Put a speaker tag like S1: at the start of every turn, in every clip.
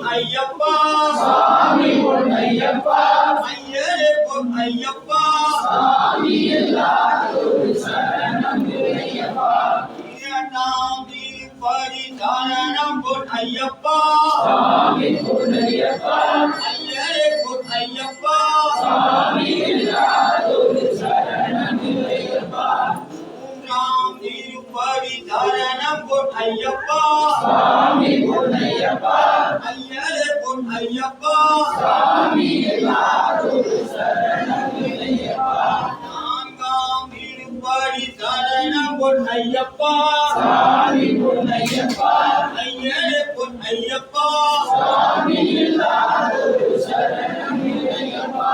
S1: ஐயப்பா சாமி பொன் ஐயப்பா ஐயரே பொன் ஐயப்பா சாமி எல்லாரும் சரணம் ஐயப்பா இரண்டாம் திருப்பதி சரணம் பொன் ஐயப்பா சாமி பொன் ஐயப்பா ஐயரே பொன் ஐயப்பா சாமி எல்லாரும் சரணம் ஐயப்பா மூன்றாம் திருப்பதி சரணம் பொன் ஐயப்பா சாமி பொன் ஐயப்பா ஐயரே பொன் ஐயப்பா சாமி எல்லாரும் சரணம் ஐயப்பா நான்காம் திருப்பதி சரணம் பொன் ஐயப்பா சாமி பொன் ஐயப்பா ஐயரே பொன் ஐயப்பா சாமி எல்லாரும் சரணம் ஐயப்பா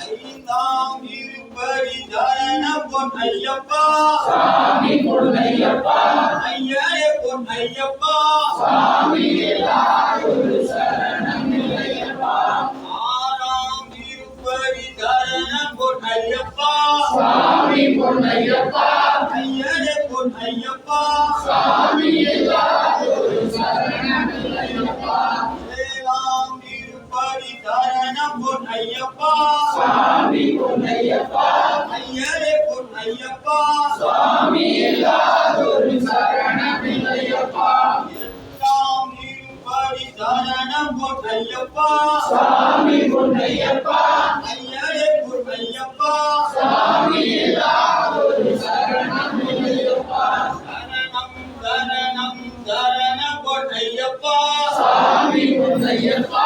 S1: ஐந்தாம் திருப்பதி சரணம் பொன் ஐயப்பா சாமி பொன் ஐயப்பா ஐயரே பொன் ஐயப்பா சாமி எல்லாரும் சரணம் ஐயப்பா ஆறாம் திருப்பதி சரணம் பொன் ஐயப்பா சாமி பொன் ஐயப்பா ஐயரே பொன் ஐயப்பா சாமி எல்லாரும் சரணம் ஐயப்பா ஏழாம் திருப்பதி சரணம் பொன் ஐயப்பா சாமி பொன் ஐயப்பா ஐயரே பொன் ஐயப்பா சாமி எல்லாரும் சரணம் ஐயப்பா எட்டாம் திருப்பதி சரணம் பொன் ஐயப்பா சாமி பொன் ஐயப்பா ஐயரே பொன் ஐயப்பா சாமி எல்லாரும் சரணம் ஐயப்பா சரணம் சரணம் பொன் ஐயப்பா சாமி பொன் ஐயப்பா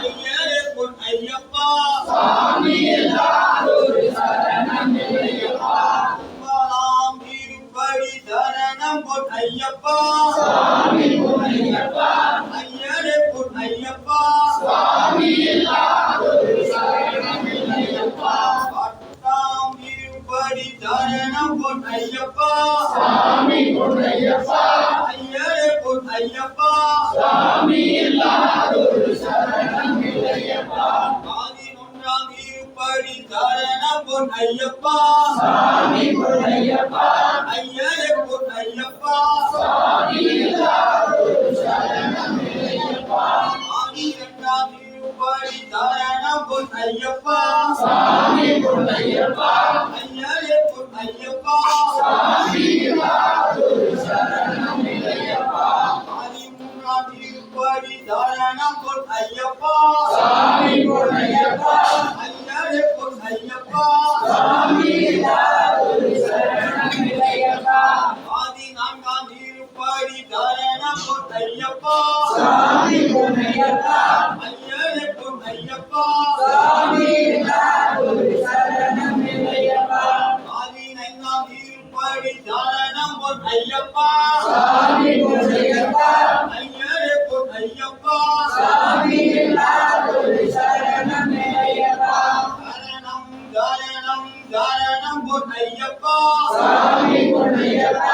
S1: ஐயரே பொன் ஐயப்பா சாமி எல்லாரும் சரணம் ஐயப்பா ஒன்பதாம் திருப்பதி சரணம் பொன் ஐயப்பா சாமி பொன் ஐயப்பா ஐயரே பொன் ஐயப்பா சாமி எல்லாரும் சரணம் ஐயப்பா பத்தாம் திருப்பதி சரணம் பொன் ஐயப்பா சாமி பொன் ஐயப்பா ஐயரே பொன் ஐயப்பா சாமி எல்லாரும் சரணம் ஐயப்பா பதினொன்றாம் திருப்பதி சரணம் பொன் ஐயப்பா சாமி பொன் ஐயப்பா ஐயரே பொன் ஐயப்பா சாமி எல்லாரும் சரணம் ஐயப்பா பன்னிரண்டாம் திருப்பதி சரணம் பொன் ஐயப்பா சாமி பொன் ஐயப்பா ஐயரே பொன் ஐயப்பா சாமி எல்லாரும் சரணம் ஐயப்பா பதிமூன்றாம் திருப்பதி சரணம் பொன் ஐயப்பா சாமி பொன் ஐயப்பா ஐயரே பொன் ஐயப்பா சாமி எல்லாரும் சரணம் ஐயப்பா பதினான்காம் திருப்பதி சரணம் பொன் ஐயப்பா சாமி பொன் ஐயப்பா ஐயரே பொன் ஐயப்பா சாமி எல்லாரும் சரணம் ஐயப்பா பதினைந்தாம் திருப்பதி சரணம் பொன் ஐயப்பா சாமி பொன் ஐயப்பா ஐயரே பொன் ஐயப்பா சாமி எல்லாரும் சரணம் ஐயப்பா சரணம் பொன் ஐயப்பா சாமி பொன் ஐயப்பா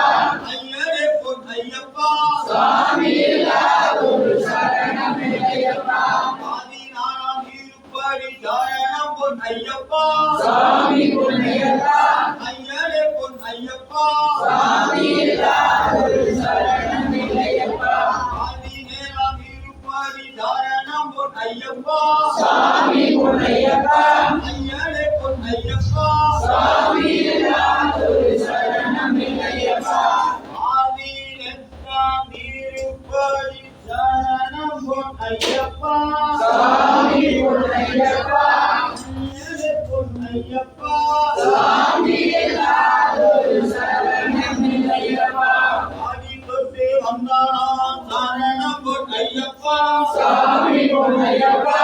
S1: ஐயரே பொன் ஐயப்பா சாமி எல்லாரும் சரணம் ஐயப்பா பதினாறாம் திருப்பதி சரணம் பொன் ஐயப்பா சாமி பொன் ஐயப்பா ஐயரே பொன் ஐயப்பா சாமி எல்லாரும் சரணம் ஐயப்பா பதினேழாம் திருப்பதி சரணம் பொன் ஐயப்பா சாமி பொன் ஐயப்பா ஐயரே பொன் ஐயப்பா சாமி எல்லாரும் சரணம் ஐயப்பா பதினெட்டாம் திருப்பதி சரணம் பொன் ஐயப்பா சாமி பொன் ஐயப்பா ஐயரே பொன் ஐயப்பா சாமி எல்லாரும் சரணம் ஐயப்பா பதினொன்று வந்தானாம் சரணம் பொன் ஐயப்பா சாமி பொன் ஐயப்பா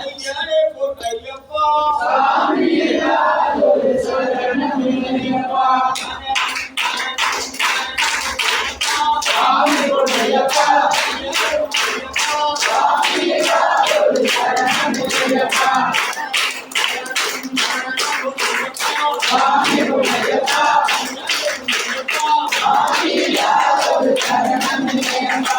S1: ஐயரே பொன் ஐயப்பா சாமி எல்லாரும் சரணம் ஐயப்பா சாமி பொன் ஐயப்பா சாமி எல்லாரும் சரணம் ஐயப்பா சாமி பொன் ஐயப்பா சாமி எல்லாரும் சரணம் ஐயப்பா